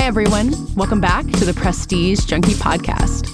everyone. Welcome back to the Prestige Junkie Podcast.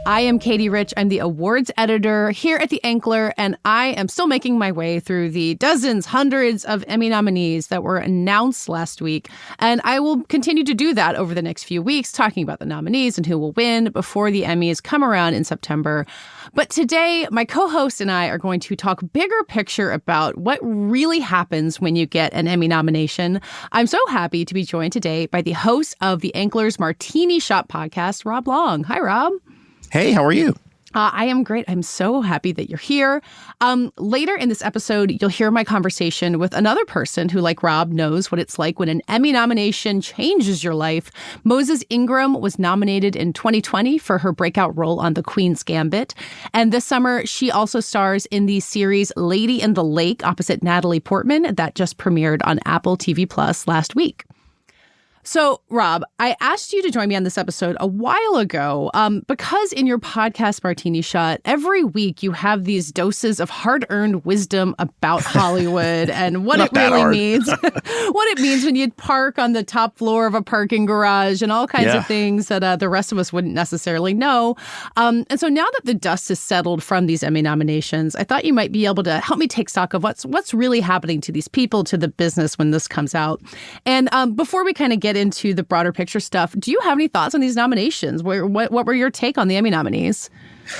I am Katey Rich. I'm the awards editor here at The Ankler, and I am still making my way through the dozens, hundreds of Emmy nominees that were announced last week. And I will continue to do that over the next few weeks, talking about the nominees and who will win before the Emmys come around in September. But today, my co-host and I are going to talk bigger picture about what really happens when you get an Emmy nomination. I'm so happy to be joined today by the host of The Ankler's Martini Shot podcast, Rob Long. Hi, Rob. Hey, how are you? I am great. I'm so happy that you're here. Later in this episode, you'll hear my conversation with another person who, like Rob, knows what it's like when an Emmy nomination changes your life. Moses Ingram was nominated in 2020 for her breakout role on The Queen's Gambit. And this summer, she also stars in the series Lady in the Lake opposite Natalie Portman that just premiered on Apple TV Plus last week. So, Rob, I asked you to join me on this episode a while ago because in your podcast, Martini Shot, every week you have these doses of hard-earned wisdom about Hollywood and what it really means, what it means when you park on the top floor of a parking garage and all kinds of things that the rest of us wouldn't necessarily know. And so now that the dust has settled from these Emmy nominations, I thought you might be able to help me take stock of what's really happening to these people, to the business when this comes out. And before we kind of get into the broader picture stuff, do you have any thoughts on these nominations? What were your take on the Emmy nominees?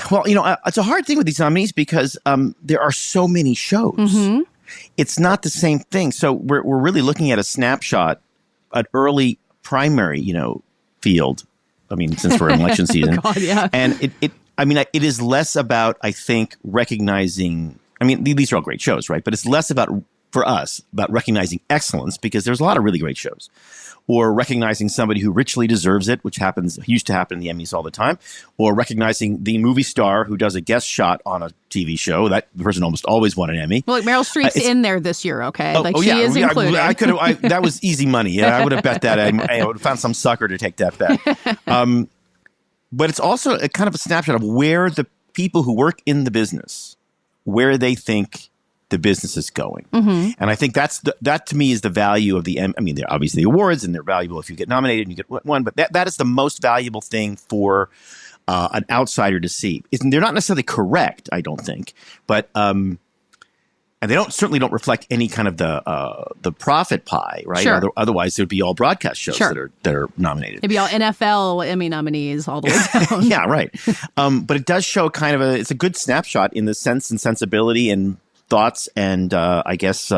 Well, it's a hard thing with these nominees because there are so many shows. Mm-hmm. It's not the same thing. So we're really looking at a snapshot, an early primary, field. I mean, since we're in election season, God, yeah. And it is less about, I think, recognizing. I mean, these are all great shows, right? But it's less about, for us, about recognizing excellence because there's a lot of really great shows. Or recognizing somebody who richly deserves it, which used to happen in the Emmys all the time, or recognizing the movie star who does a guest shot on a TV show. That person almost always won an Emmy. Well, like Meryl Streep's in there this year, okay? She is included. That was easy money. Yeah, I would have bet that. I would have found some sucker to take that bet. But it's also a kind of a snapshot of where the people who work in the business, where they think the business is going. Mm-hmm. And I think that to me is the value of the Emmy. I mean, they're obviously awards and they're valuable if you get nominated and you get one, but that is the most valuable thing for an outsider to see. They're not necessarily correct, I don't think, but and they certainly don't reflect any kind of the profit pie, right? Sure. Otherwise, it would be all broadcast shows that are nominated. It'd be all NFL Emmy nominees all the way down. Yeah, right. But it does show kind of it's a good snapshot in the sense and sensibility and thoughts and I guess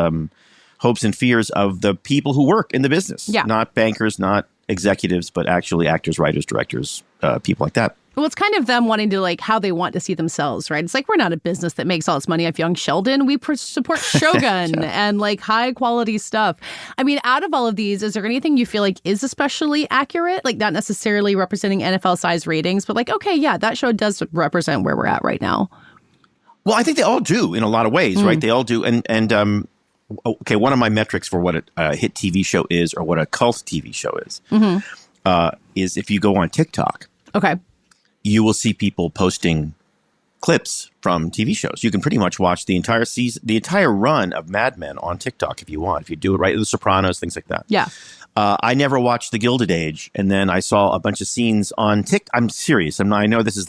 hopes and fears of the people who work in the business. Yeah. Not bankers, not executives, but actually actors, writers, directors, people like that. Well, it's kind of them wanting to how they want to see themselves, right? It's like we're not a business that makes all its money off Young Sheldon. We support Shogun and high quality stuff. I mean, out of all of these, is there anything you feel like is especially accurate? Like not necessarily representing NFL size ratings, but okay, yeah, that show does represent where we're at right now. Well, I think they all do in a lot of ways, right? They all do. And okay, one of my metrics for what a hit TV show is or what a cult TV show is, is if you go on TikTok, you will see people posting clips from TV shows. You can pretty much watch the entire season, the entire run of Mad Men on TikTok if you want, if you do it right, The Sopranos, things like that. Yeah. I never watched The Gilded Age, and then I saw a bunch of scenes on TikTok. I'm serious. I know this is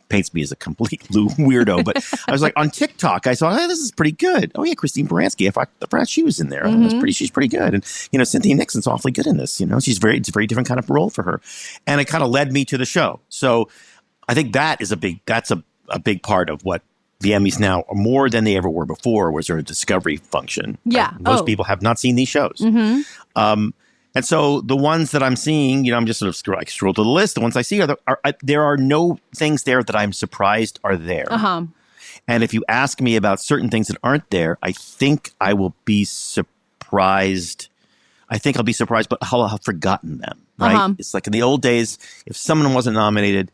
paints me as a complete weirdo, but I was on TikTok, I saw, hey, this is pretty good. Oh yeah, Christine Baranski. I forgot she was in there. Mm-hmm. She's pretty good. And Cynthia Nixon's awfully good in this. It's a very different kind of role for her. And it kind of led me to the show. So I think that's a big part of what the Emmys now are more than they ever were before was their discovery function. Yeah. Most people have not seen these shows. Mm-hmm. And so the ones that I'm seeing, I'm just sort of scroll to the list. The ones I see there are no things there that I'm surprised are there. Uh-huh. And if you ask me about certain things that aren't there, I think I will be surprised. I think I'll be surprised, but I'll have forgotten them. Right? Uh-huh. It's like in the old days, if someone wasn't nominated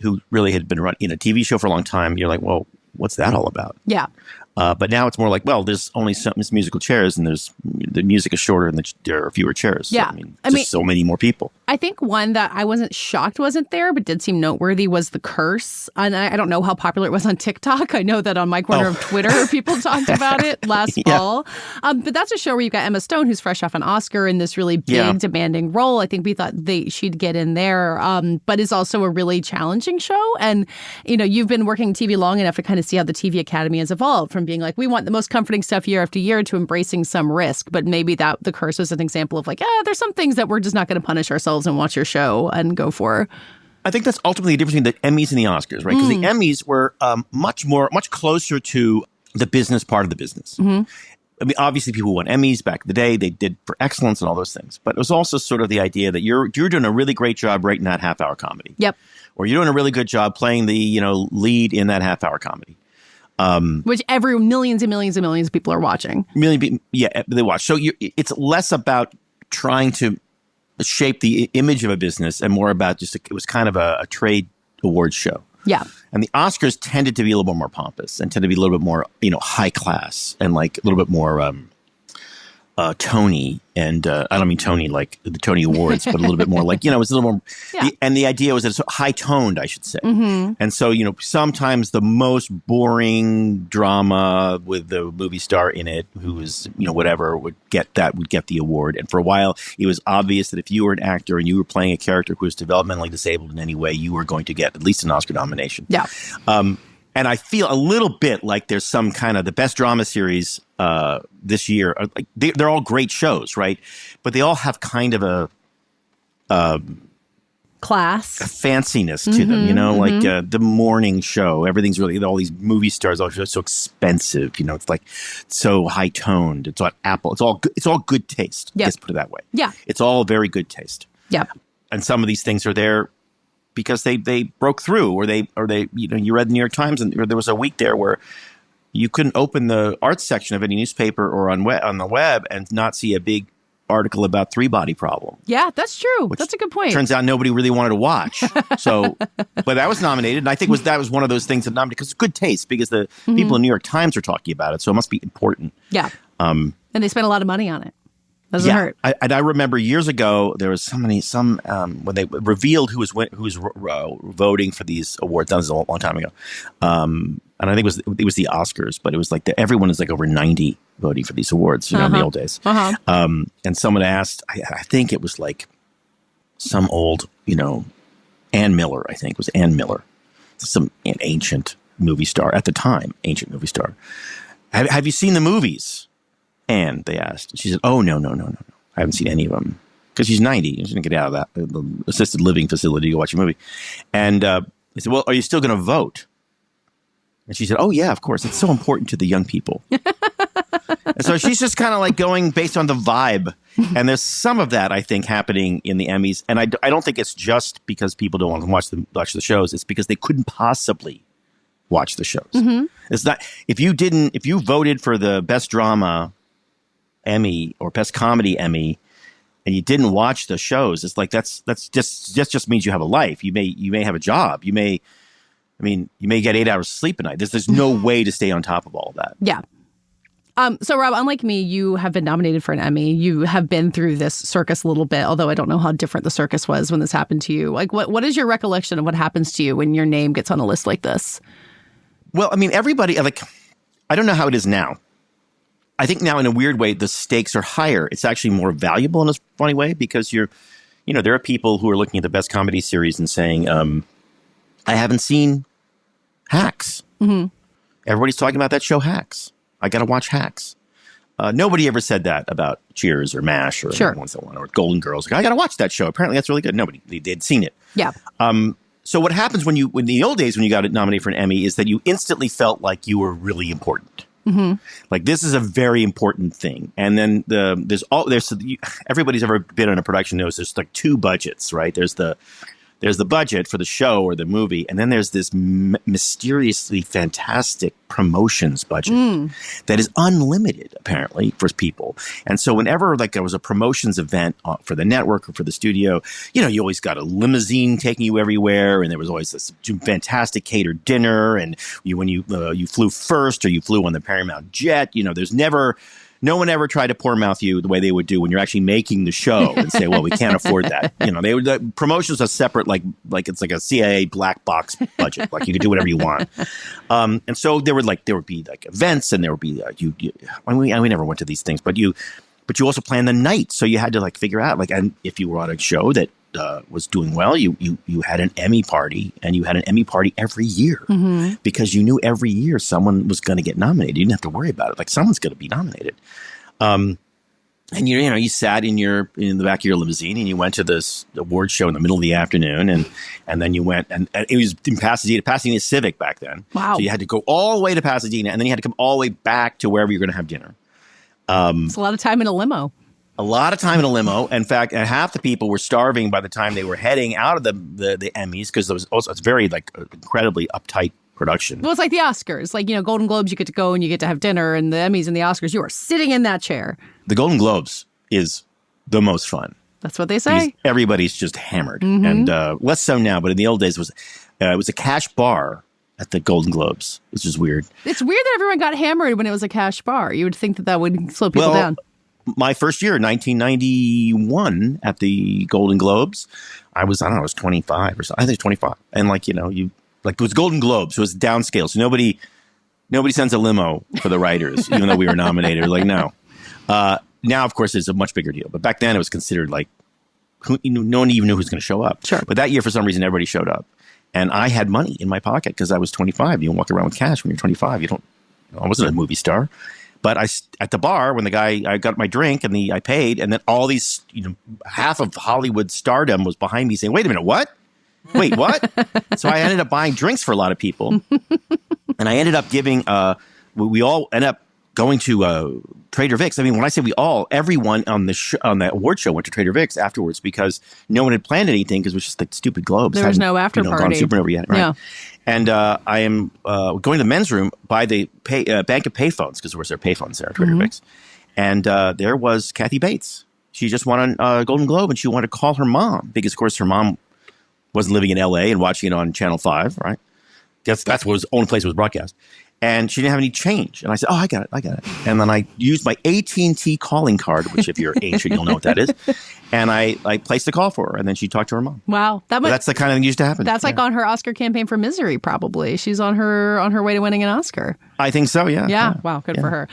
who really had been running a TV show for a long time, you're like, well, what's that all about? Yeah. But now it's more like, well, there's only some musical chairs, and the music is shorter, and there are fewer chairs. Yeah. So, I mean, so many more people. I think one that I wasn't shocked wasn't there, but did seem noteworthy was The Curse. And I don't know how popular it was on TikTok. I know that on my corner of Twitter, people talked about it last fall. But that's a show where you've got Emma Stone, who's fresh off an Oscar in this really big, demanding role. I think we thought she'd get in there, but is also a really challenging show. And, you've been working TV long enough to kind of see how the TV Academy has evolved from being like, we want the most comforting stuff year after year to embracing some risk. But maybe that The Curse was an example of like, there's some things that we're just not going to punish ourselves and watch your show and go for. I think that's ultimately the difference between the Emmys and the Oscars, right? Because the Emmys were much closer to the business part of the business. I mean, obviously, people won Emmys back in the day. They did for excellence and all those things. But it was also sort of the idea that you're doing a really great job writing that half-hour comedy. Yep. Or you're doing a really good job playing the lead in that half-hour comedy. Which millions and millions and millions of people are watching. They watch. So it's less about trying to shape the image of a business and more about it was kind of a trade awards show. Yeah. And the Oscars tended to be a little bit more pompous and tended to be a little bit more, high class and like a little bit more Tony. And I don't mean Tony like the Tony Awards, but a little bit more like, it was a little more. And the idea was that it's high toned, I should say. And so, sometimes the most boring drama with the movie star in it, who was, whatever, would get the award. And for a while, it was obvious that if you were an actor and you were playing a character who was developmentally disabled in any way, you were going to get at least an Oscar nomination. Yeah. And I feel a little bit like there's some kind of the best drama series this year. Like they're all great shows, right? But they all have kind of a class, a fanciness to them, like the morning show. Everything's really, all these movie stars are so expensive. It's like so high toned. It's on Apple. It's all good taste. Yep. Let's put it that way. Yeah, it's all very good taste. Yeah, and some of these things are there because they broke through, or they you read the New York Times, and there was a week there where you couldn't open the arts section of any newspaper or on the web and not see a big article about three-body problem. Yeah, that's true. That's a good point. Turns out nobody really wanted to watch. So, but that was nominated, and I think that was one of those things that nominated because it's good taste, because the people in New York Times are talking about it, so it must be important. Yeah, and they spent a lot of money on it. Doesn't hurt. I remember years ago there was when they revealed who was voting for these awards. That was a long time ago, and I think it was the Oscars, but it was like everyone is like over 90 voting for these awards in the old days. And someone asked, I think it was like some old, Ann Miller. I think it was Ann Miller, an ancient movie star at the time. Have you seen the movies? And they asked. She said, "Oh, no. I haven't seen any of them." Because she's 90. She's going to get out of the assisted living facility to go watch a movie. And they said, "Well, are you still going to vote?" And she said, "Oh, yeah, of course. It's so important to the young people." And so she's just kind of like going based on the vibe. And there's some of that, I think, happening in the Emmys. And I don't think it's just because people don't want to watch the shows. It's because they couldn't possibly watch the shows. It's not if you voted for the best drama Emmy or best comedy Emmy and you didn't watch the shows, it's like that's just means you have a life. You may have a job. You may get 8 hours of sleep a night. There's no way to stay on top of all of that. Yeah. So Rob, unlike me, you have been nominated for an Emmy. You have been through this circus a little bit, although I don't know how different the circus was when this happened to you. Like what is your recollection of what happens to you when your name gets on a list like this? Well, I mean, everybody, I don't know how it is now. I think now in a weird way, the stakes are higher. It's actually more valuable in a funny way because there are people who are looking at the best comedy series and saying, I haven't seen Hacks. Everybody's talking about that show Hacks. I got to watch Hacks. Nobody ever said that about Cheers or MASH or or Golden Girls. I got to watch that show. Apparently that's really good. Nobody, they'd seen it. Yeah. So what happens when in the old days when you got nominated for an Emmy is that you instantly felt like you were really important. Like this is a very important thing. And then everybody's ever been on a production knows there's like two budgets, right? There's the there's the budget for the show or the movie, and then there's this mysteriously fantastic promotions budget that is unlimited, apparently, for people. And so whenever like there was a promotions event for the network or for the studio, you know, you always got a limousine taking you everywhere, and there was always this fantastic catered dinner, and when you flew first or you flew on the Paramount jet, you know, no one ever tried to poor mouth you the way they would do when you're actually making the show and say, well, we can't afford that. You know, the promotions are separate, like it's like a CIA black box budget. Like you could do whatever you want. And so there would be like events, and there would be we never went to these things, but you also planned the night. So you had to like figure out like, and if you were on a show that was doing well, you had an Emmy party, and you had an Emmy party every year because you knew every year someone was going to get nominated. You didn't have to worry about it. Like someone's going to be nominated. And you sat in the back of your limousine, and you went to this award show in the middle of the afternoon, and then you went, and it was in Pasadena Civic back then. Wow. So you had to go all the way to Pasadena, and then you had to come all the way back to wherever you're going to have dinner. It's a lot of time in a limo. A lot of time in a limo. In fact, and half the people were starving by the time they were heading out of the Emmys, because it's very like incredibly uptight production. Well, it's like the Oscars. Like, you know, Golden Globes, you get to go and you get to have dinner, and the Emmys and the Oscars, you are sitting in that chair. The Golden Globes is the most fun. That's what they say. Everybody's just hammered, and less so now. But in the old days, it was a cash bar at the Golden Globes, which is weird. It's weird that everyone got hammered when it was a cash bar. You would think that would slow people down. My first year, 1991, at the Golden Globes, I was 25 or something. I think 25. And it was Golden Globes, so it was downscale. So nobody sends a limo for the writers, even though we were nominated. Like, no. Now, of course, it's a much bigger deal. But back then, it was considered like, no one even knew who was going to show up. Sure. But that year, for some reason, everybody showed up. And I had money in my pocket because I was 25. You don't walk around with cash when you're 25. I wasn't a movie star. But at the bar, when I got my drink and I paid, and then all these, half of Hollywood stardom was behind me saying, wait a minute, what? Wait, what? So I ended up buying drinks for a lot of people. And I ended up giving, we all ended up going to Trader Vic's. I mean, when I say we all, everyone on the award show went to Trader Vic's afterwards, because no one had planned anything, because it was just like stupid Globes. There was no after party. Gone supernova yet, right? Yeah. And I am going to the men's room by the bank of payphones, because of course there are payphones there at Trader Vic's. And there was Kathy Bates. She just won a Golden Globe, and she wanted to call her mom, because of course her mom wasn't living in L.A. and watching it on Channel 5, right? That's what was the only place it was broadcast. And she didn't have any change. And I said, oh, I got it. And then I used my AT&T calling card, which if you're ancient, you'll know what that is. And I placed a call for her. And then she talked to her mom. Wow. That's the kind of thing that used to happen. That's like on her Oscar campaign for Misery, probably. She's on her way to winning an Oscar. I think so, yeah. Yeah. Wow. Good for her.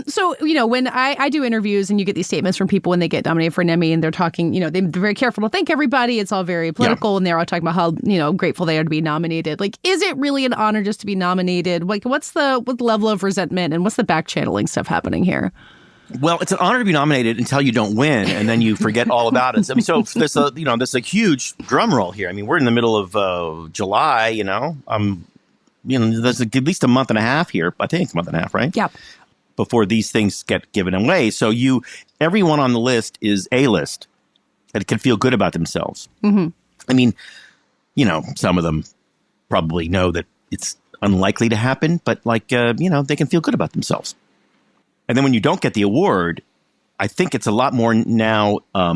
So, when I do interviews and you get these statements from people when they get nominated for an Emmy, and they're talking, they're very careful to thank everybody. It's all very political. And they're all talking about how, grateful they are to be nominated. Like, is it really an honor just to be nominated? Like, what's the level of resentment, and what's the back channeling stuff happening here? Well, it's an honor to be nominated until you don't win, and then you forget all about it. I mean, so there's a huge drum roll here. I mean, we're in the middle of July. There's at least a month and a half here. I think it's a month and a half, right? Yeah. Before these things get given away, so everyone on the list is A-list, and can feel good about themselves. Mm-hmm. I mean, some of them probably know that it's unlikely to happen, but they can feel good about themselves. And then when you don't get the award, I think it's a lot more now a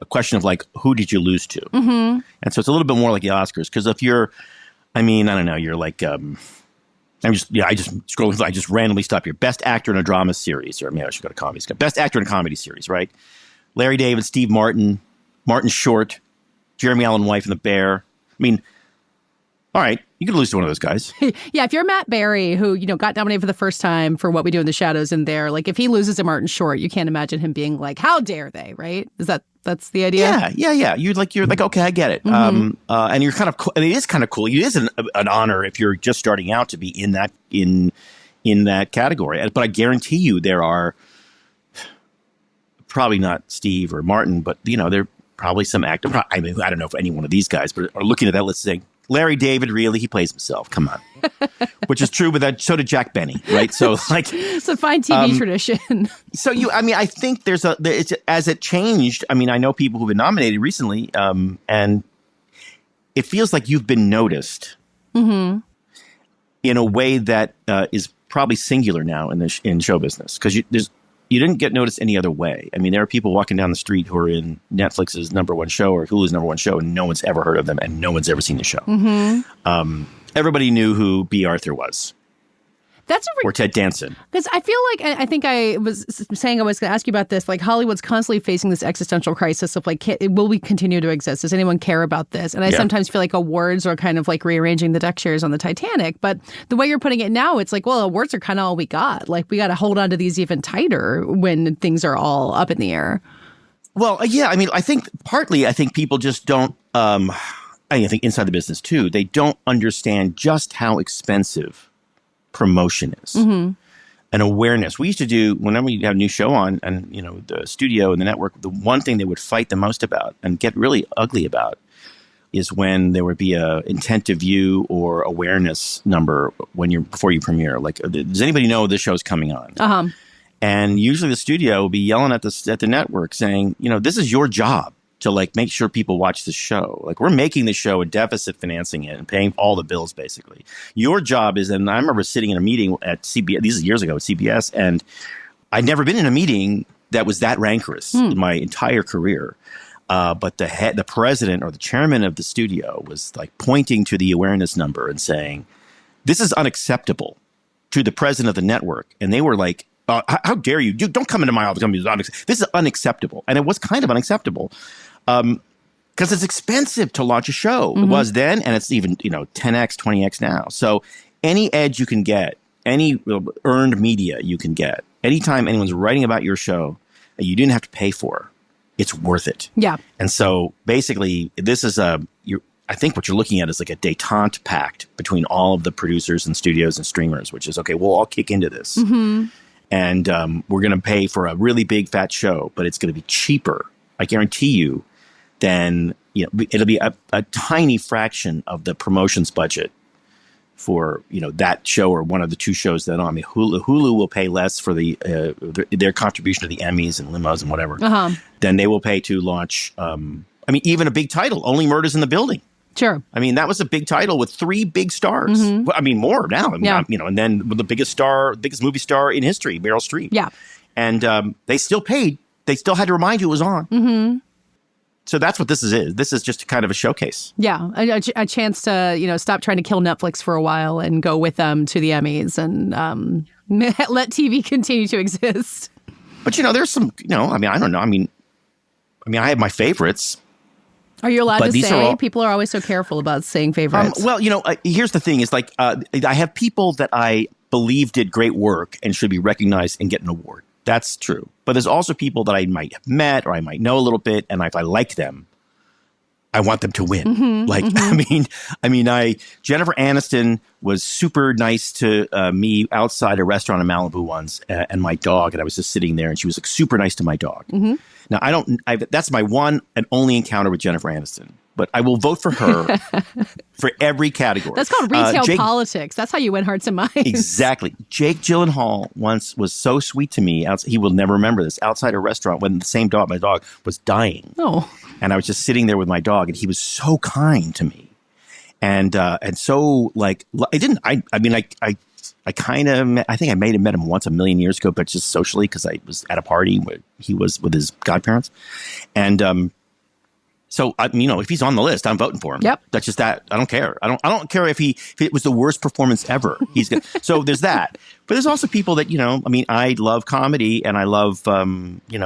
question of like, who did you lose to? Mm-hmm. And so it's a little bit more like the Oscars, because if you're, I don't know, you're like, I just scrolling, I just randomly stop your best actor in a drama series, or maybe I should go to comedy. Best actor in a comedy series, right? Larry David, Steve Martin, Martin Short, Jeremy Allen White from The Bear. All right, you could lose to one of those guys. Yeah, if you're Matt Berry, who, got nominated for the first time for What We Do in the Shadows in there, like if he loses to Martin Short, you can't imagine him being like, how dare they, right? That's the idea? Yeah. You're like, okay, I get it. Mm-hmm. And you're kind of cool. And it is kind of cool. It is an honor if you're just starting out to be in that category. But I guarantee you there are probably not Steve or Martin, but there are probably some actor. I don't know if any one of these guys, but are looking at that list saying, Larry David, really? He plays himself. Come on. Which is true, but so did Jack Benny, right? So it's a fine TV tradition. So I think as it changed, I know people who've been nominated recently, and it feels like you've been noticed in a way that is probably singular now in show business, because you didn't get noticed any other way. I mean, there are people walking down the street who are in Netflix's #1 show or Hulu's #1 show, and no one's ever heard of them, and no one's ever seen the show. Everybody knew who B. Arthur was. Or Ted Danson. Because I feel like, I think I was saying I was going to ask you about this, like Hollywood's constantly facing this existential crisis of like, will we continue to exist? Does anyone care about this? And I sometimes feel like awards are kind of like rearranging the deck chairs on the Titanic. But the way you're putting it now, it's like, well, awards are kind of all we got. Like, we got to hold on to these even tighter when things are all up in the air. Well, yeah, I mean, I think people just don't, I think inside the business too, they don't understand just how expensive promotion is and awareness. We used to do, whenever we have a new show on, and the studio and the network, the one thing they would fight the most about and get really ugly about is when there would be a intent to view or awareness number before you premiere. Like, does anybody know this show's coming on? And usually the studio will be yelling at the network saying, this is your job to like make sure people watch the show. Like, we're making the show a deficit, financing it and paying all the bills basically. Your job is, and I remember sitting in a meeting at CBS, these are years ago at CBS, and I'd never been in a meeting that was that rancorous in my entire career. But the president or the chairman of the studio was like pointing to the awareness number and saying, this is unacceptable, to the president of the network. And they were like, how dare you? Don't come into my office. This is unacceptable. And it was kind of unacceptable. Because it's expensive to launch a show. It was then, and it's even 10x, 20x now. So any edge you can get, any earned media you can get, anytime anyone's writing about your show that you didn't have to pay for, it's worth it. Yeah. And so basically, this is I think what you're looking at is like a détente pact between all of the producers and studios and streamers, which is, okay, we'll all kick into this. And we're going to pay for a really big fat show, but it's going to be cheaper, I guarantee you, then it'll be a tiny fraction of the promotions budget for that show or one of the two shows that on. I mean, Hulu will pay less for their contribution to the Emmys and limos and whatever than they will pay to launch. Even a big title, Only Murders in the Building. Sure. I mean, that was a big title with 3 big stars. Well, I mean, more now. And then the biggest movie star in history, Meryl Streep. Yeah. And they still paid. They still had to remind you it was on. So that's what this is. This is just kind of a showcase. Yeah, a chance to, stop trying to kill Netflix for a while and go with them to the Emmys and let TV continue to exist. But, there's some, I don't know. I mean, I have my favorites. Are you allowed to say? People are always so careful about saying favorites. Here's the thing is like I have people that I believe did great work and should be recognized and get an award. That's true. But there's also people that I might have met or I might know a little bit. And if I like them, I want them to win. Jennifer Aniston was super nice to me outside a restaurant in Malibu once and my dog. And I was just sitting there and she was like super nice to my dog. Now, that's my one and only encounter with Jennifer Aniston. But I will vote for her for every category. That's called retail politics. That's how you win hearts and minds. Exactly. Jake Gyllenhaal once was so sweet to me. He will never remember this. Outside a restaurant when the same dog, my dog, was dying. Oh. And I was just sitting there with my dog, and he was so kind to me. And so like I think I may have met him once a million years ago, but just socially because I was at a party where he was with his godparents. And so if he's on the list, I'm voting for him. Yep. That's just that. I don't care. I don't care if it was the worst performance ever. He's good. So there's that. But there's also people that I love comedy and I love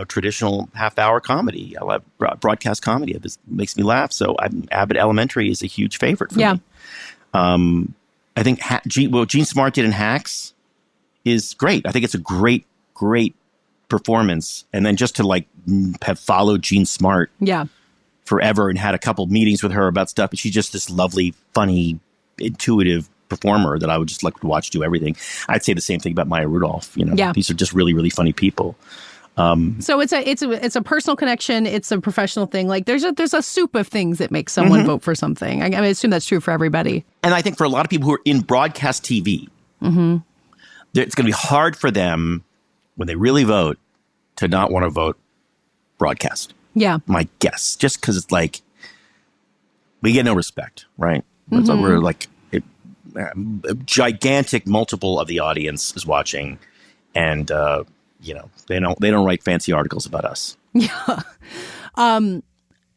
traditional half-hour comedy. I love broadcast comedy. This makes me laugh. So Abbott Elementary is a huge favorite for me. I think what Gene Smart did in Hacks is great. I think it's a great performance. And then just to have followed Gene Smart. Yeah. Forever and had a couple meetings with her about stuff. And she's just this lovely, funny, intuitive performer that I would just like to watch do everything. I'd say the same thing about Maya Rudolph. These are just really, really funny people. So it's a personal connection. It's a professional thing. Like there's a soup of things that make someone vote for something. I assume that's true for everybody. And I think for a lot of people who are in broadcast TV, it's going to be hard for them when they really vote to not want to vote broadcast. Yeah. My guess. Just because it's like, we get no respect, right? So we're like a gigantic multiple of the audience is watching, and they don't write fancy articles about us. Yeah.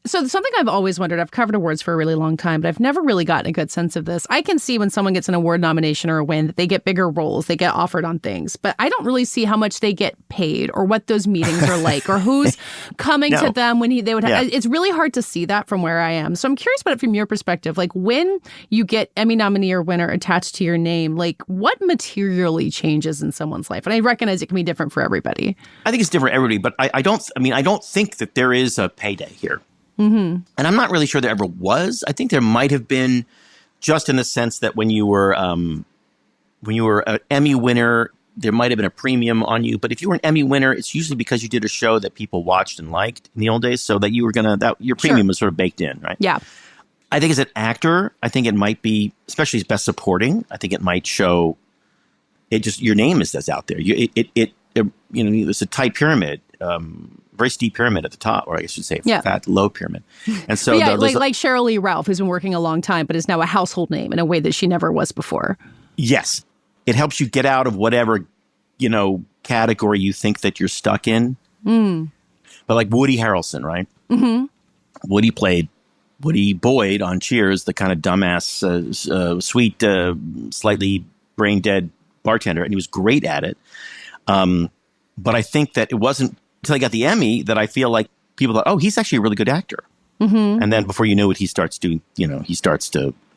So something I've always wondered, I've covered awards for a really long time, but I've never really gotten a good sense of this. I can see when someone gets an award nomination or a win that they get bigger roles, they get offered on things, but I don't really see how much they get paid or what those meetings are like or who's coming to them when they would have. Yeah. It's really hard to see that from where I am. So I'm curious about it from your perspective. Like when you get Emmy nominee or winner attached to your name, like what materially changes in someone's life? And I recognize it can be different for everybody. I think it's different for everybody, but I don't think that there is a payday here. And I'm not really sure there ever was. I think there might have been, just in the sense that when you were an Emmy winner, there might have been a premium on you. But if you were an Emmy winner, it's usually because you did a show that people watched and liked in the old days, so that you were your premium was sort of baked in, right? Yeah. I think as an actor, I think it might be, especially as best supporting, I think it might show it just your name is out there. It's a tight pyramid. Very steep pyramid at the top, or I should say fat, low pyramid. And so like Cheryl Lee Ralph, who's been working a long time, but is now a household name in a way that she never was before. Yes. It helps you get out of whatever, category you think that you're stuck in. But like Woody Harrelson, right? Woody played Woody Boyd on Cheers, the kind of dumbass, sweet, slightly brain dead bartender. And he was great at it. But I think that it wasn't until I got the Emmy that I feel like people thought, oh, he's actually a really good actor. And then before you know it, he starts to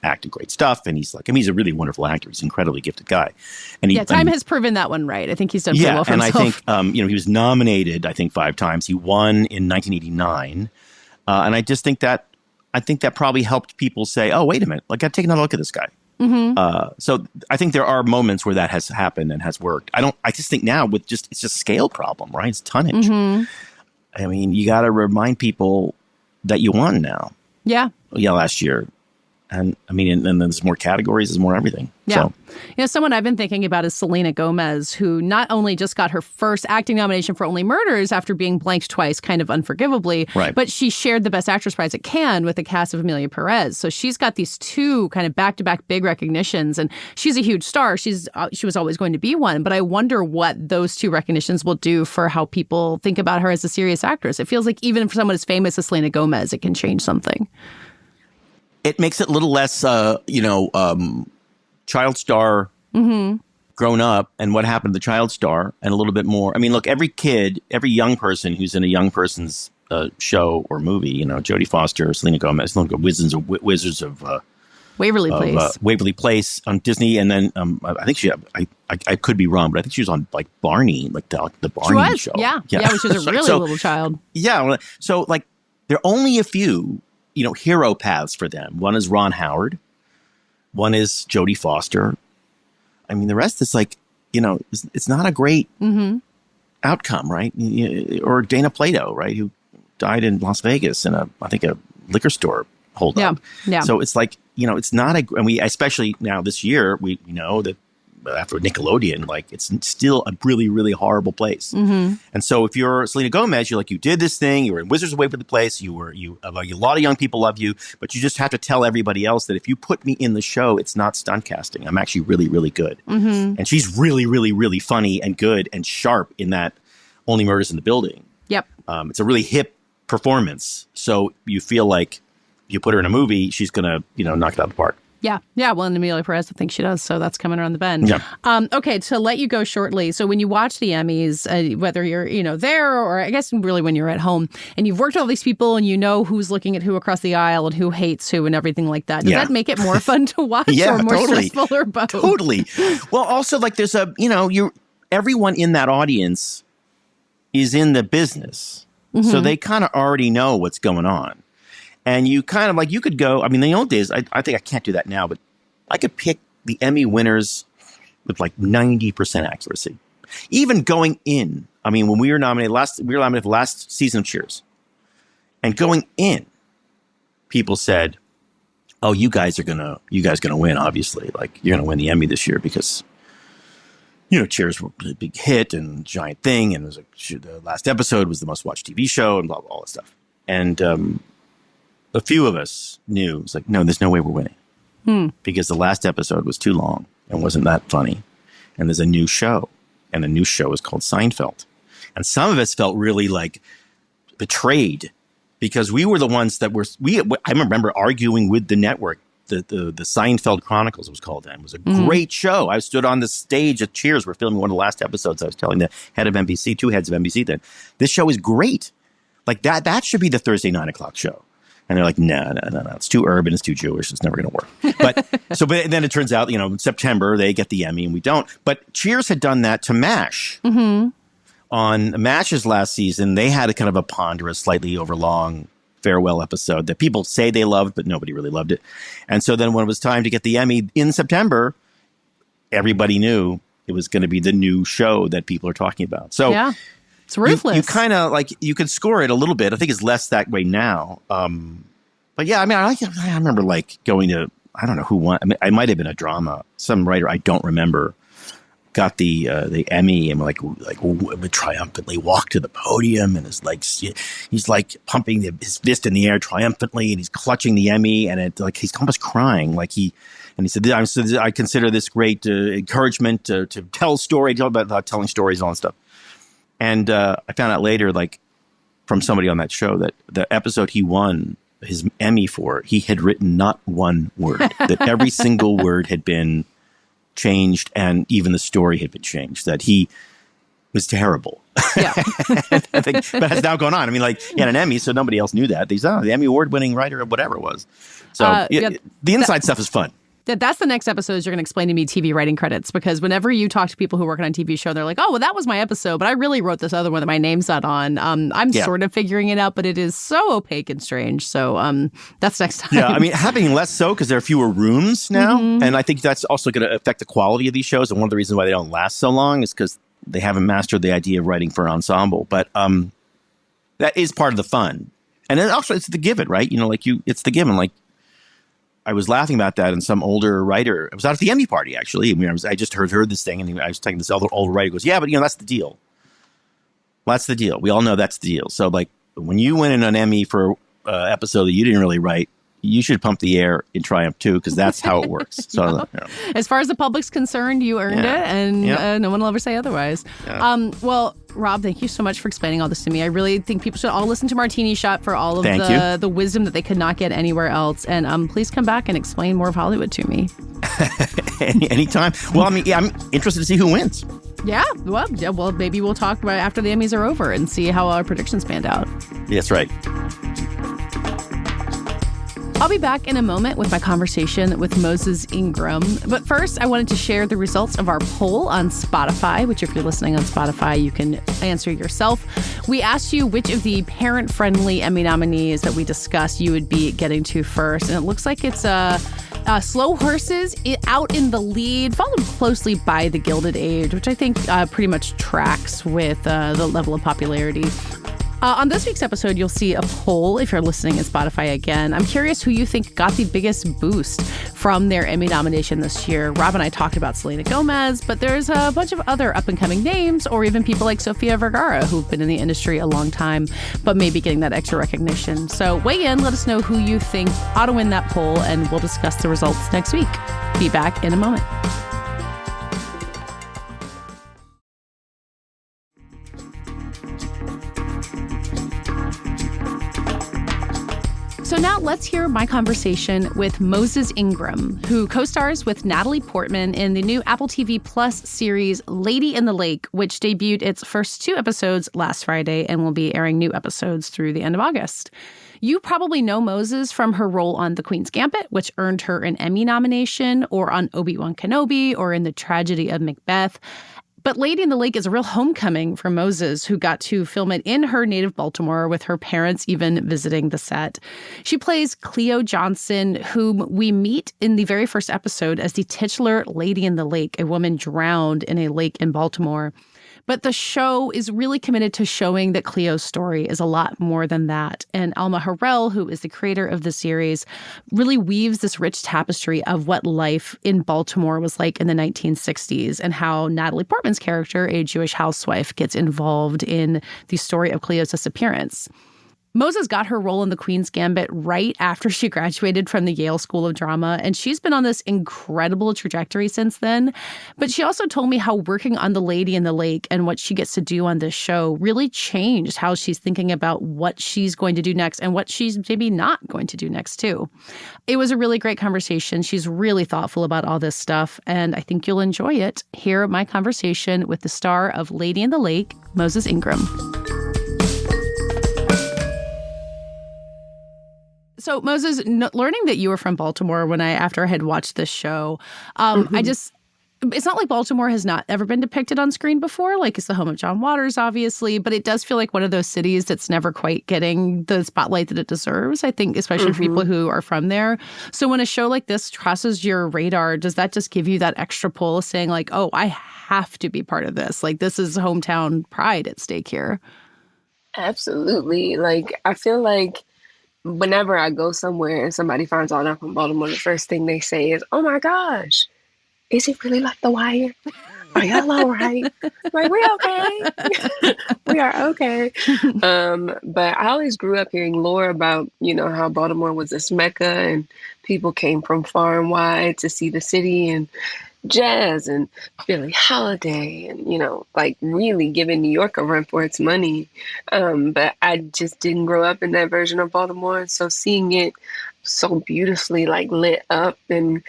act in great stuff. And he's a really wonderful actor. He's an incredibly gifted guy. And time has proven that one right. I think he's done pretty well for himself. I think, he was nominated, 5 times. He won in 1989. And I just think that probably helped people say, oh, wait a minute, like, I've taken another look at this guy. So I think there are moments where that has happened and has worked. I just think now it's just scale problem, right? It's tonnage. I mean, you got to remind people that you won now. Yeah. Last year. And I mean, and then there's more categories, there's more everything. Yeah. So. Someone I've been thinking about is Selena Gomez, who not only just got her first acting nomination for Only Murders after being blanked twice, kind of unforgivably, but she shared the Best Actress prize at Cannes with the cast of Emilia Perez. So she's got these two kind of back-to-back big recognitions, and she's a huge star. She was always going to be one, but I wonder what those two recognitions will do for how people think about her as a serious actress. It feels like even for someone as famous as Selena Gomez, it can change something. It makes it a little less, child star grown up and what happened to the child star, and a little bit more. I mean, look, every young person who's in a young person's show or movie, Jodie Foster, Selena Gomez, Wizards of Waverly Place on Disney, and then I think I could be wrong, but I think she was on like Barney, like the Barney show. Yeah, when she was a really little child. Yeah, so like there are only a few. Hero paths for them. One is Ron Howard. One is Jodie Foster. I mean, the rest is like, it's not a great outcome, right? Or Dana Plato, right? Who died in Las Vegas in a liquor store holdup. Yeah. So it's like, it's not and we, especially now this year, we know that after Nickelodeon, like it's still a really, really horrible place. And so if you're Selena Gomez, you did this thing, you were in Wizards of Waverly Place, a lot of young people love you, but you just have to tell everybody else that if you put me in the show, it's not stunt casting. I'm actually really, really good. And she's really, really, really funny and good and sharp in that Only Murders in the Building. Yep. It's a really hip performance. So you feel like you put her in a movie, she's going to, knock it out of the park. Yeah. Well, and Emilia Perez, I think she does. So that's coming around the bend. Yeah. Okay, to let you go shortly. So when you watch the Emmys, whether you're, there or I guess really when you're at home and you've worked with all these people and you know who's looking at who across the aisle and who hates who and everything like that. Does that make it more fun to watch or more stressful or both? Totally. Well, also like there's everyone in that audience is in the business. So they kind of already know what's going on. And you kind of you could go, I mean, in the old days, I think I can't do that now, but I could pick the Emmy winners with 90% accuracy. Even going in, I mean, when we were nominated for the last season of Cheers. And going in, people said, oh, you guys gonna win, obviously. Like, you're going to win the Emmy this year because, Cheers were a big hit and giant thing. And the last episode was the most watched TV show and blah, blah, all that stuff. And a few of us knew, it's like, no, there's no way we're winning. Because the last episode was too long and wasn't that funny. And there's a new show, and the new show is called Seinfeld. And some of us felt really like betrayed because we were the ones that I remember arguing with the network. The Seinfeld Chronicles was called then. It was a great show. I stood on the stage at Cheers. We're filming one of the last episodes. I was telling the head of NBC, two heads of NBC then, this show is great. Like that should be the Thursday 9 o'clock show. And they're like, no. It's too urban. It's too Jewish. It's never going to work. But then it turns out, in September, they get the Emmy and we don't. But Cheers had done that to MASH. On MASH's last season, they had a kind of a ponderous, slightly overlong farewell episode that people say they loved, but nobody really loved it. And so then when it was time to get the Emmy in September, everybody knew it was going to be the new show that people are talking about. So yeah. It's ruthless. You kind of you could score it a little bit. I think it's less that way now. But yeah, I mean, I remember going to, I don't know who won. I mean, it might have been a drama. Some writer, I don't remember, got the Emmy and would triumphantly walk to the podium and he's pumping his fist in the air triumphantly and he's clutching the Emmy and he's almost crying he said, I consider this great encouragement to tell stories, about telling stories and all that stuff. And I found out later, from somebody on that show, that the episode he won his Emmy for, he had written not one word, that every single word had been changed and even the story had been changed, that he was terrible. Yeah. I think that has now gone on. I mean, he had an Emmy, so nobody else knew that. He's the Emmy award-winning writer or whatever it was. So the inside stuff is fun. That's the next episode is you're going to explain to me TV writing credits, because whenever you talk to people who work on a TV show, they're like, oh, well, that was my episode, but I really wrote this other one that my name's not on. I'm sort of figuring it out, but it is so opaque and strange. So that's next time. Yeah, I mean, happening less so because there are fewer rooms now. And I think that's also going to affect the quality of these shows. And one of the reasons why they don't last so long is because they haven't mastered the idea of writing for an ensemble. But that is part of the fun. And then also it's the given, right? It's the given. I was laughing about that, and some older writer, I was out at the Emmy party, actually. I mean, I just heard this thing, and I was talking to this older writer, who goes, yeah, but, that's the deal. Well, that's the deal. We all know that's the deal. So, when you win an Emmy for an episode that you didn't really write, you should pump the air in triumph, too, because that's how it works. So, As far as the public's concerned, you earned it, and no one will ever say otherwise. Yeah. Well, Rob, thank you so much for explaining all this to me. I really think people should all listen to Martini Shot for all of the wisdom that they could not get anywhere else. And please come back and explain more of Hollywood to me. Anytime. Well, I mean, I'm interested to see who wins. Yeah. Well, maybe we'll talk about after the Emmys are over and see how our predictions panned out. That's right. I'll be back in a moment with my conversation with Moses Ingram. But first, I wanted to share the results of our poll on Spotify, which if you're listening on Spotify, you can answer yourself. We asked you which of the parent-friendly Emmy nominees that we discussed you would be getting to first. And it looks like it's Slow Horses out in the lead, followed closely by The Gilded Age, which I think pretty much tracks with the level of popularity. On this week's episode, you'll see a poll if you're listening in Spotify again. I'm curious who you think got the biggest boost from their Emmy nomination this year. Rob and I talked about Selena Gomez, but there's a bunch of other up-and-coming names, or even people like Sofia Vergara, who've been in the industry a long time, but maybe getting that extra recognition. So weigh in, let us know who you think ought to win that poll, and we'll discuss the results next week. Be back in a moment. So now let's hear my conversation with Moses Ingram, who co-stars with Natalie Portman in the new Apple TV Plus series Lady in the Lake, which debuted its first 2 episodes last Friday and will be airing new episodes through the end of August. You probably know Moses from her role on The Queen's Gambit, which earned her an Emmy nomination, or on Obi-Wan Kenobi, or in The Tragedy of Macbeth. But Lady in the Lake is a real homecoming for Moses, who got to film it in her native Baltimore, with her parents even visiting the set. She plays Cleo Johnson, whom we meet in the very first episode as the titular Lady in the Lake, a woman drowned in a lake in Baltimore. But the show is really committed to showing that Cleo's story is a lot more than that. And Alma Harrell, who is the creator of the series, really weaves this rich tapestry of what life in Baltimore was like in the 1960s, and how Natalie Portman's character, a Jewish housewife, gets involved in the story of Cleo's disappearance. Moses got her role in The Queen's Gambit right after she graduated from the Yale School of Drama, and she's been on this incredible trajectory since then. But she also told me how working on The Lady in the Lake and what she gets to do on this show really changed how she's thinking about what she's going to do next and what she's maybe not going to do next, too. It was a really great conversation. She's really thoughtful about all this stuff, and I think you'll enjoy it. Hear my conversation with the star of Lady in the Lake, Moses Ingram. So, Moses, learning that you were from Baltimore after I had watched this show, it's not like Baltimore has not ever been depicted on screen before. Like, it's the home of John Waters, obviously, but it does feel like one of those cities that's never quite getting the spotlight that it deserves, I think, especially for people who are from there. So when a show like this crosses your radar, does that just give you that extra pull saying like, oh, I have to be part of this? Like, this is hometown pride at stake here. Absolutely. Like, I feel like whenever I go somewhere and somebody finds out I'm from Baltimore, the first thing they say is, "Oh my gosh, is it really like The Wire? Are y'all all right?" Like, we okay. We are okay. But I always grew up hearing lore about, how Baltimore was this mecca and people came from far and wide to see the city, and jazz and Billie Holiday and, like really giving New York a run for its money. But I just didn't grow up in that version of Baltimore. So seeing it so beautifully like lit up and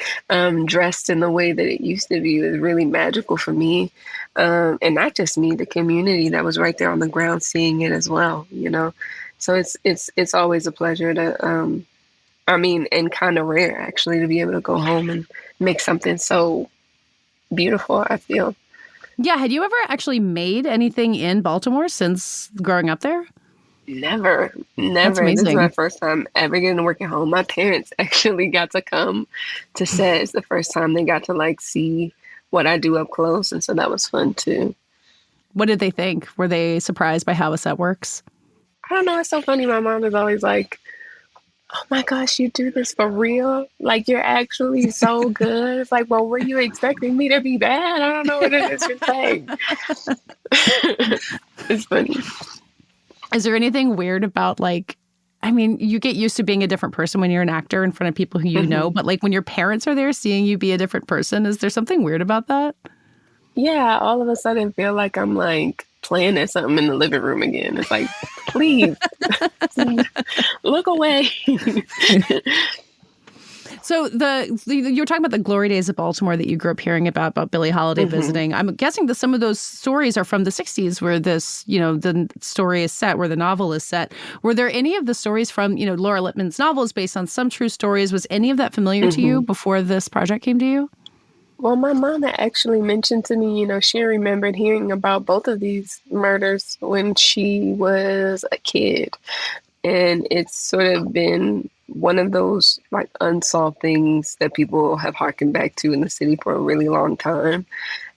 dressed in the way that it used to be was really magical for me. And not just me, the community that was right there on the ground seeing it as well, So it's always a pleasure to and kind of rare actually to be able to go home and make something so beautiful, I feel. Yeah. Had you ever actually made anything in Baltimore since growing up there? Never. That's amazing. This is my first time ever getting to work at home. My parents actually got to come to set. It's the first time they got to like see what I do up close. And so that was fun too. What did they think? Were they surprised by how a set works? I don't know. It's so funny. My mom is always like, "Oh my gosh, you do this for real? Like, you're actually so good." It's like, well, were you expecting me to be bad? I don't know what it is you're saying. It's funny. Is there anything weird about you get used to being a different person when you're an actor in front of people who you know, but like when your parents are there seeing you be a different person, is there something weird about that? Yeah, all of a sudden feel like I'm like playing at something in the living room again. It's like, please, look away. So you were talking about the glory days of Baltimore that you grew up hearing about Billie Holiday visiting. I'm guessing that some of those stories are from the 60s where this, the story is set, where the novel is set. Were there any of the stories from, Laura Lippman's novel is based on some true stories? Was any of that familiar to you before this project came to you? Well, my mom had actually mentioned to me, she remembered hearing about both of these murders when she was a kid. And it's sort of been one of those like unsolved things that people have harkened back to in the city for a really long time.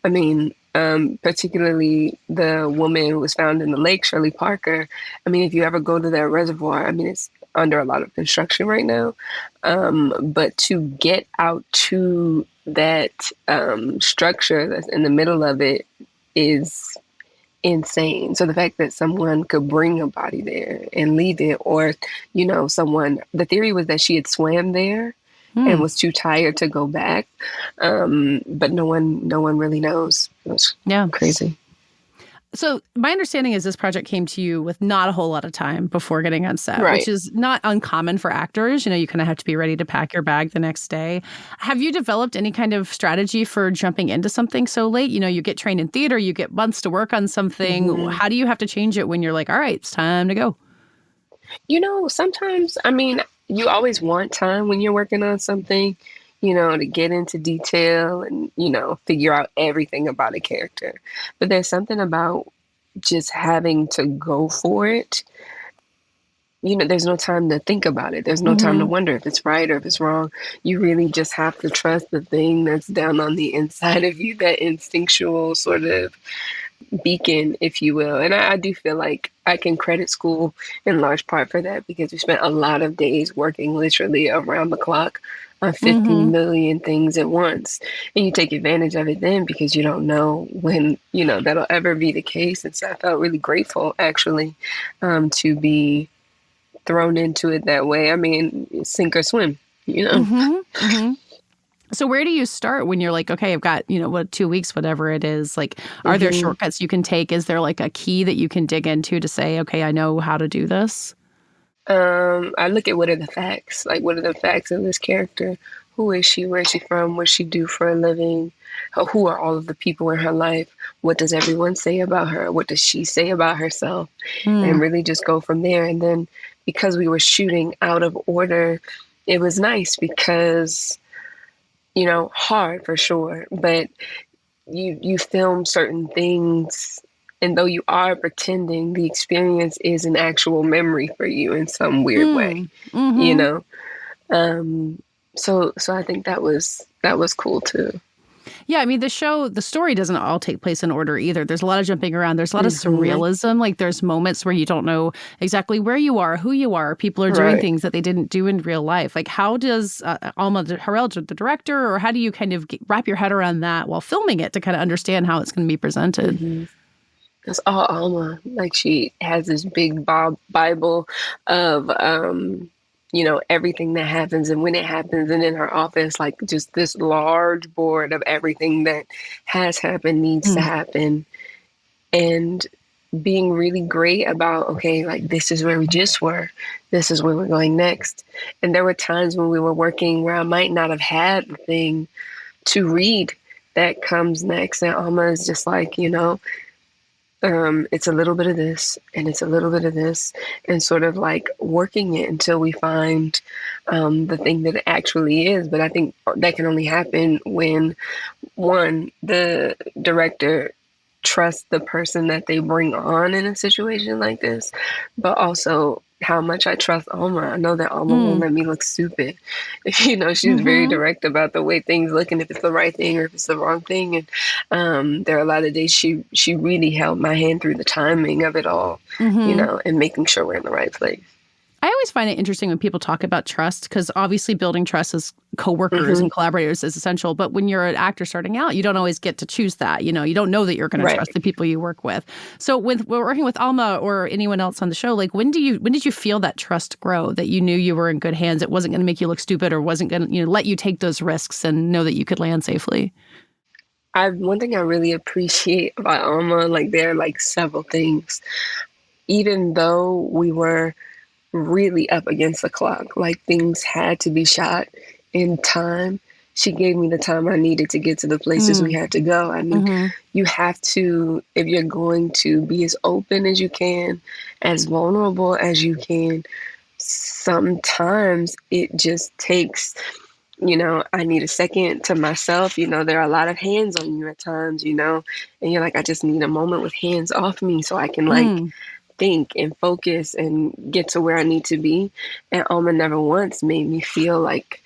I mean, particularly the woman who was found in the lake, Shirley Parker. I mean, if you ever go to that reservoir, I mean, it's under a lot of construction right now. But to get out to that structure that's in the middle of it is insane. So the fact that someone could bring a body there and leave it, or, the theory was that she had swam there and was too tired to go back. But no one really knows. It was crazy. So my understanding is this project came to you with not a whole lot of time before getting on set, which is not uncommon for actors. You kind of have to be ready to pack your bag the next day. Have you developed any kind of strategy for jumping into something so late? You get trained in theater, you get months to work on something. How do you have to change it when you're like, all right, it's time to go? Sometimes, you always want time when you're working on something, to get into detail and, figure out everything about a character. But there's something about just having to go for it. There's no time to think about it. There's no time to wonder if it's right or if it's wrong. You really just have to trust the thing that's down on the inside of you, that instinctual sort of beacon, if you will. And I do feel like I can credit school in large part for that, because we spent a lot of days working literally around the clock on 50 million things at once. And you take advantage of it then because you don't know when, that'll ever be the case. And so I felt really grateful actually to be thrown into it that way. I mean, sink or swim, you know? Mm-hmm. Mm-hmm. So where do you start when you're like, okay, I've got, 2 weeks, whatever it is? Like, are there shortcuts you can take? Is there like a key that you can dig into to say, okay, I know how to do this? I look at what are the facts? Like, what are the facts of this character? Who is she? Where is she from? What does she do for a living? Who are all of the people in her life? What does everyone say about her? What does she say about herself? And really just go from there. And then because we were shooting out of order, it was nice because, hard for sure, but you film certain things, and though you are pretending, the experience is an actual memory for you in some weird way, you know. So I think that was cool too. Yeah, I mean, the story doesn't all take place in order either. There's a lot of jumping around. There's a lot of surrealism. Like, there's moments where you don't know exactly where you are, who you are. People are doing things that they didn't do in real life. Like, how does Alma Harrell, the director, or how do you kind of wrap your head around that while filming it to kind of understand how it's going to be presented? It's all Alma. Like, she has this big Bible of everything that happens and when it happens, and in her office, like, just this large board of everything that has happened, needs to happen, and being really great about, okay, like, this is where we just were, this is where we're going next. And there were times when we were working where I might not have had the thing to read that comes next, and Alma is just like, it's a little bit of this and it's a little bit of this, and sort of like working it until we find the thing that it actually is. But I think that can only happen when, one, the director trusts the person that they bring on in a situation like this, but also how much I trust Alma. I know that Alma won't let me look stupid. She's very direct about the way things look and if it's the right thing or if it's the wrong thing. And there are a lot of days she really held my hand through the timing of it all, and making sure we're in the right place. I always find it interesting when people talk about trust, because obviously building trust as coworkers and collaborators is essential. But when you're an actor starting out, you don't always get to choose that. You don't know that you're going to trust the people you work with. So with working with Alma or anyone else on the show, like, when did you feel that trust grow, that you knew you were in good hands? It wasn't going to make you look stupid, or wasn't going to let you take those risks and know that you could land safely? One thing I really appreciate about Alma, like, there are like several things. Even though we were really up against the clock, like, things had to be shot in time, she gave me the time I needed to get to the places we had to go. I mean, you have to, if you're going to be as open as you can, as vulnerable as you can, sometimes it just takes, I need a second to myself. There are a lot of hands on you at times, and you're like, I just need a moment with hands off me so I can like think and focus and get to where I need to be. And Alma never once made me feel like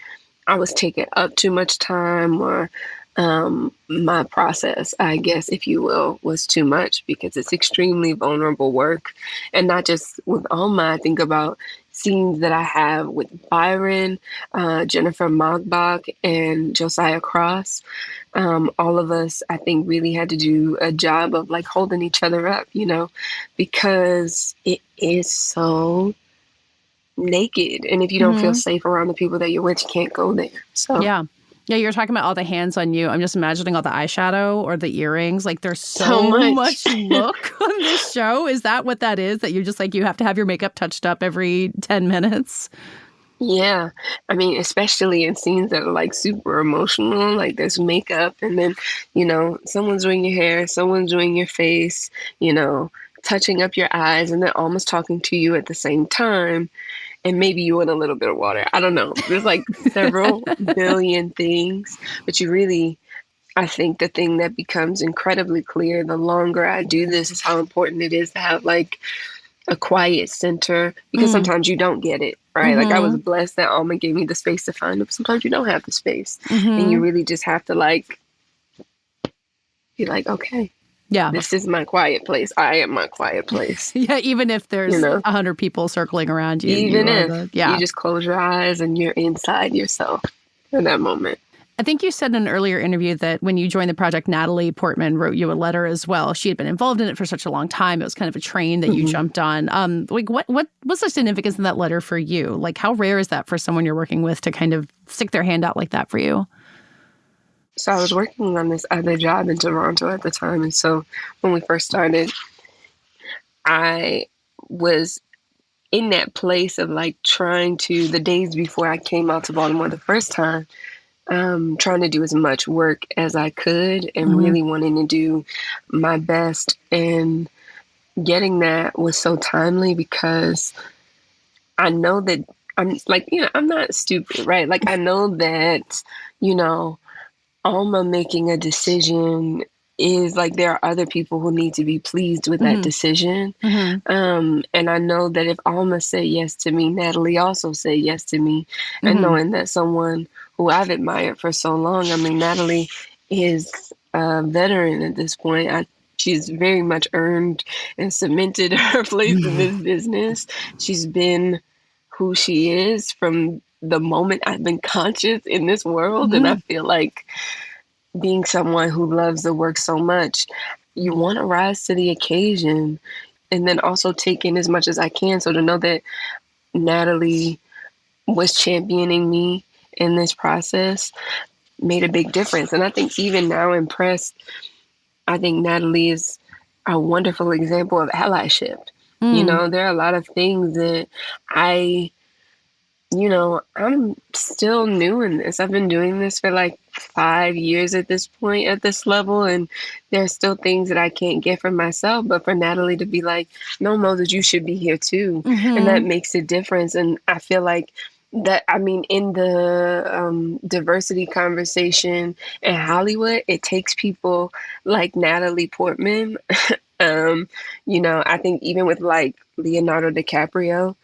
I was taking up too much time, or my process, I guess, if you will, was too much, because it's extremely vulnerable work. And not just with Alma, I think about scenes that I have with Byron, Jennifer Magbach, and Josiah Cross. All of us, I think, really had to do a job of like holding each other up, because it is so naked. And if you don't feel safe around the people that you're with, you can't go there. So yeah. Yeah, you're talking about all the hands on you. I'm just imagining all the eyeshadow or the earrings. Like, there's so much look on this show. Is that what that is? That you're just like, you have to have your makeup touched up every 10 minutes? Yeah. I mean, especially in scenes that are like super emotional, like there's makeup, and then, someone's doing your hair, someone's doing your face, touching up your eyes, and they're almost talking to you at the same time. And maybe you want a little bit of water. I don't know. There's like several billion things. But I think the thing that becomes incredibly clear the longer I do this is how important it is to have like a quiet center, because sometimes you don't get it, right? Like, I was blessed that Alma gave me the space to find it, but sometimes you don't have the space. And you really just have to like be like, okay. Yeah, this is my quiet place. I am my quiet place. Yeah, even if there's 100 people circling around you. Even if you just close your eyes and you're inside yourself in that moment. I think you said in an earlier interview that when you joined the project, Natalie Portman wrote you a letter as well. She had been involved in it for such a long time. It was kind of a train that you jumped on. Like, what was the significance of that letter for you? Like, how rare is that for someone you're working with to kind of stick their hand out like that for you? So I was working on this other job in Toronto at the time. And so when we first started, I was in that place of like trying to, the days before I came out to Baltimore the first time, trying to do as much work as I could and really wanting to do my best. And getting that was so timely because I know that I'm like, I'm not stupid, right? Like, I know that, Alma making a decision is like there are other people who need to be pleased with that decision. And I know that if Alma said yes to me, Natalie also said yes to me. And knowing that someone who I've admired for so long, I mean, Natalie is a veteran at this point. She's very much earned and cemented her place in this business. She's been who she is from the moment I've been conscious in this world. And I feel like being someone who loves the work so much, you want to rise to the occasion and then also take in as much as I can. So to know that Natalie was championing me in this process made a big difference. And I think even now in press, I think Natalie is a wonderful example of allyship. There are a lot of things that I'm still new in this. I've been doing this for like 5 years at this point, at this level, and there's still things that I can't get from myself. But for Natalie to be like, no, Moses, you should be here too. And that makes a difference. And I feel like that, I mean, in the diversity conversation in Hollywood, it takes people like Natalie Portman. I think even with like Leonardo DiCaprio,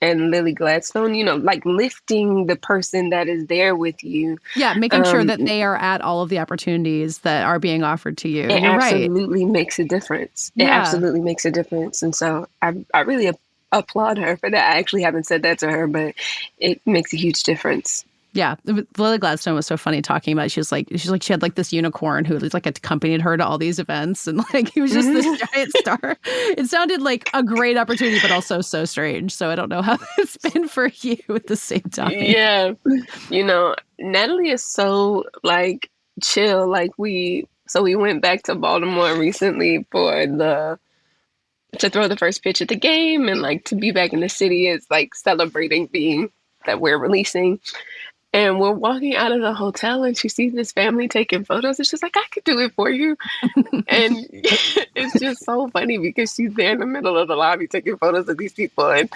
and Lily Gladstone, like lifting the person that is there with you. Yeah, making sure that they are at all of the opportunities that are being offered to you. It You're absolutely makes a difference. It absolutely makes a difference. And so I really applaud her for that. I actually haven't said that to her, but it makes a huge difference. Yeah, Lily Gladstone was so funny talking about. She had like this unicorn who like accompanied her to all these events, and like he was just this giant star. It sounded like a great opportunity, but also so strange. So I don't know how it's been for you at the same time. Yeah, Natalie is so like chill. Like we went back to Baltimore recently to throw the first pitch at the game, and like to be back in the city is like celebrating being that we're releasing. And we're walking out of the hotel and she sees this family taking photos and she's like, I could do it for you. And it's just so funny because she's there in the middle of the lobby taking photos of these people. And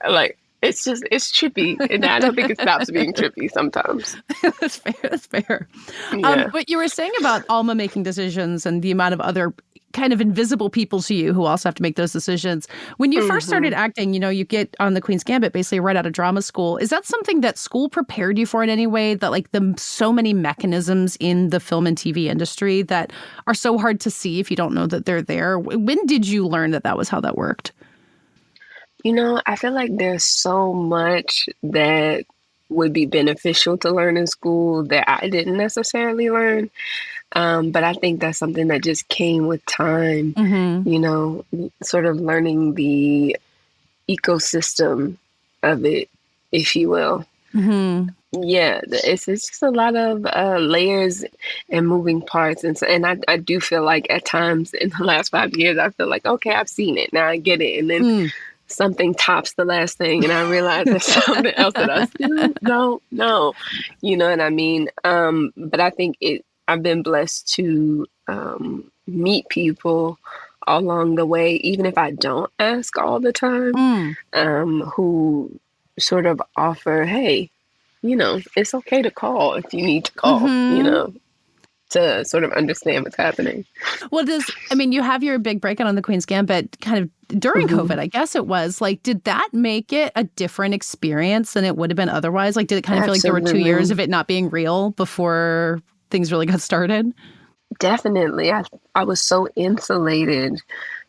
like, it's trippy. And I don't think it stops being trippy sometimes. That's fair. Yeah. But you were saying about Alma making decisions and the amount of other kind of invisible people to you who also have to make those decisions. When you first started acting, you get on the Queen's Gambit basically right out of drama school. Is that something that school prepared you for in any way, that like so many mechanisms in the film and TV industry that are so hard to see if you don't know that they're there? When did you learn that was how that worked? I feel like there's so much that would be beneficial to learn in school that I didn't necessarily learn. But I think that's something that just came with time, sort of learning the ecosystem of it, if you will. Yeah, it's just a lot of layers and moving parts. And I do feel like at times in the last 5 years, I feel like, okay, I've seen it. Now I get it. And then something tops the last thing. And I realize there's something else that I still don't know. You know what I mean? But I think I've been blessed to meet people along the way, even if I don't ask all the time, who sort of offer, hey, it's okay to call if you need to call, to sort of understand what's happening. Well, you have your big breakout on the Queen's Gambit kind of during COVID, I guess it was. Like, did that make it a different experience than it would have been otherwise? Like, did it kind of feel like there were 2 years of it not being real before things really got started? Definitely. I was so insulated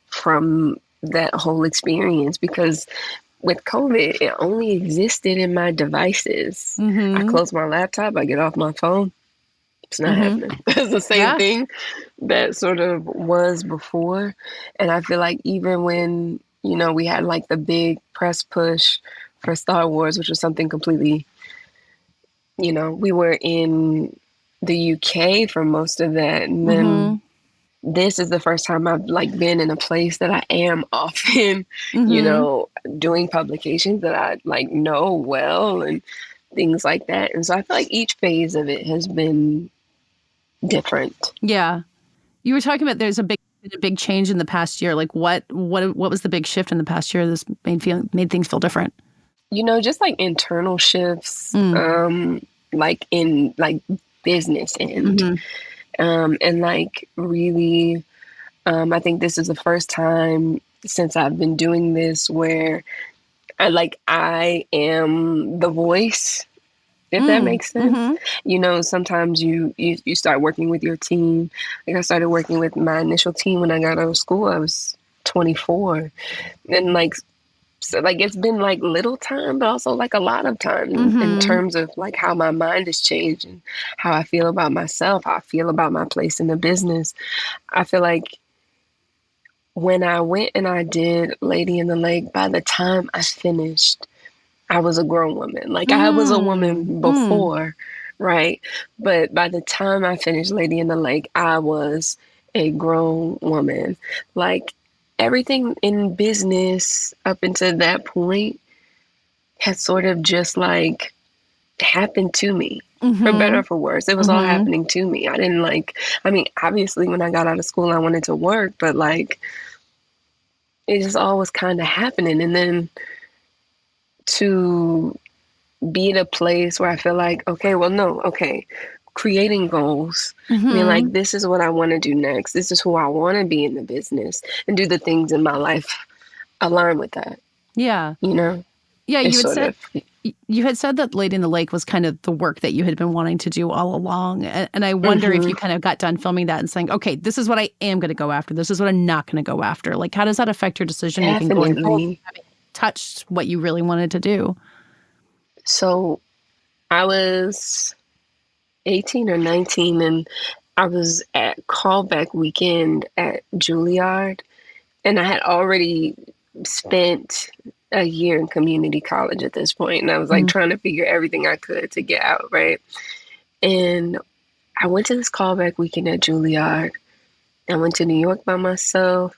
from that whole experience because with COVID, it only existed in my devices. I close my laptop, I get off my phone. It's not happening. It's the same thing that sort of was before. And I feel like even when, you know, we had like the big press push for Star Wars, which was something completely, you know, we were in the UK for most of that. And then this is the first time I've like been in a place that I am often, you know, doing publications that I like know well and things like that. And so I feel like each phase of it has been different. Yeah. You were talking about there's a big change in the past year. Like what was the big shift in the past year that's made things feel different? You know, just like internal shifts, like in like business end. And like really, I think this is the first time since I've been doing this where I am the voice, if that makes sense. You know, sometimes you start working with your team. Like I started working with my initial team when I got out of school. I was 24. And like, so like it's been like little time, but also like a lot of time in terms of like how my mind has changed and how I feel about myself, how I feel about my place in the business. I feel like when I went and I did Lady in the Lake, by the time I finished, I was a grown woman. Like I was a woman before, right? But by the time I finished Lady in the Lake, I was a grown woman. Like everything in business up until that point had sort of just like happened to me. For better or for worse. It was all happening to me. I didn't obviously when I got out of school, I wanted to work, but like it just all was kind of happening. And then to be at a place where I feel like, creating goals. Being like, this is what I want to do next. This is who I want to be in the business and do the things in my life align with that. Yeah. You know? Yeah, you had said that Lady in the Lake was kind of the work that you had been wanting to do all along. And I wonder if you kind of got done filming that and saying, okay, this is what I am going to go after. This is what I'm not going to go after. Like, how does that affect your decision making going forward? Having touched what you really wanted to do? So I was 18 or 19 and I was at callback weekend at Juilliard and I had already spent a year in community college at this point, and I was like trying to figure everything I could to get out, right? And I went to this callback weekend at Juilliard. I went to New York by myself,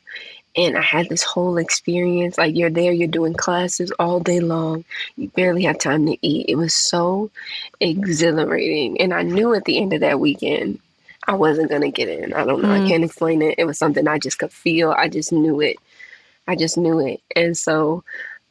and I had this whole experience. Like you're there, you're doing classes all day long. You barely have time to eat. It was so exhilarating. And I knew at the end of that weekend, I wasn't going to get in. I don't know. I can't explain it. It was something I just could feel. I just knew it. And so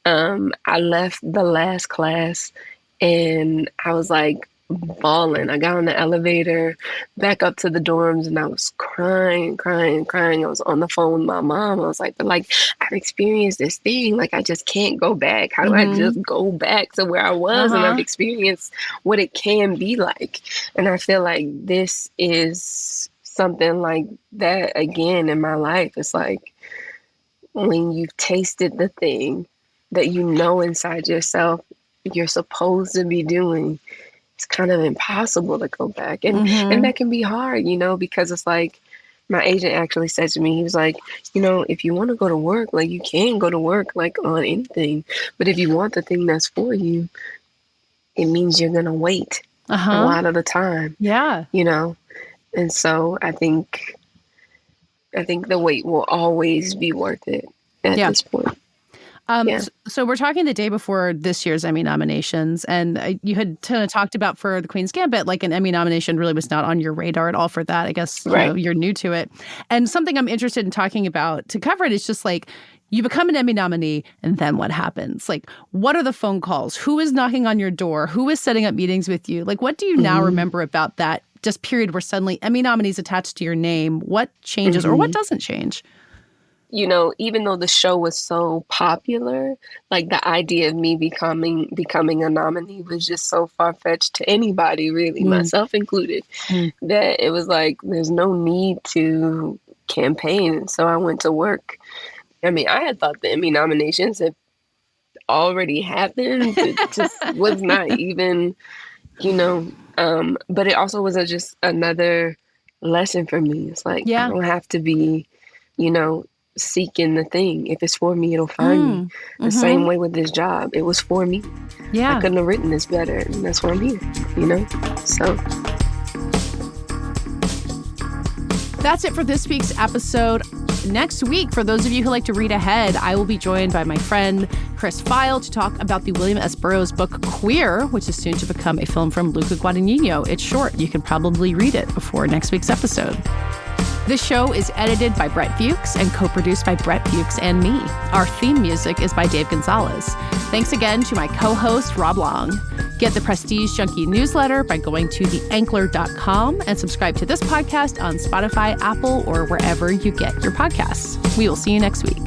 I left the last class and I was like bawling. I got on the elevator back up to the dorms and I was crying. I was on the phone with my mom. I was like, but like, I've experienced this thing. Like, I just can't go back. How do I just go back to where I was? And I've experienced what it can be like. And I feel like this is something like that again in my life. It's like when you've tasted the thing that you know inside yourself you're supposed to be doing, it's kind of impossible to go back. And that can be hard, you know, because it's like my agent actually said to me, he was like, you know, if you want to go to work, like you can go to work like on anything. But if you want the thing that's for you, it means you're going to wait a lot of the time. Yeah. You know, and so I think the wait will always be worth it at this point. So we're talking the day before this year's Emmy nominations, and you had talked about for The Queen's Gambit, like an Emmy nomination really was not on your radar at all for that. I guess you know, you're new to it. And something I'm interested in talking about to cover it is just like, you become an Emmy nominee, and then what happens? Like, what are the phone calls? Who is knocking on your door? Who is setting up meetings with you? Like, what do you now remember about that just period where suddenly Emmy nominees attached to your name? What changes or what doesn't change? You know, even though the show was so popular, like the idea of me becoming a nominee was just so far-fetched to anybody, really, myself included, that it was like, there's no need to campaign. And so I went to work. I mean, I had thought the Emmy nominations, if already happened. It just was not even, but it also was just another lesson for me. It's like, I don't have to be, seeking the thing. If it's for me, it'll find me. The same way with this job. It was for me. Yeah. I couldn't have written this better. And that's why I'm here, So. That's it for this week's episode. Next week, for those of you who like to read ahead, I will be joined by my friend Chris File to talk about the William S. Burroughs book Queer, which is soon to become a film from Luca Guadagnino. It's short. You can probably read it before next week's episode. This show is edited by Brett Bukes and co-produced by Brett Bukes and me. Our theme music is by Dave Gonzalez. Thanks again to my co-host, Rob Long. Get the Prestige Junkie newsletter by going to theankler.com and subscribe to this podcast on Spotify, Apple, or wherever you get your podcasts. We will see you next week.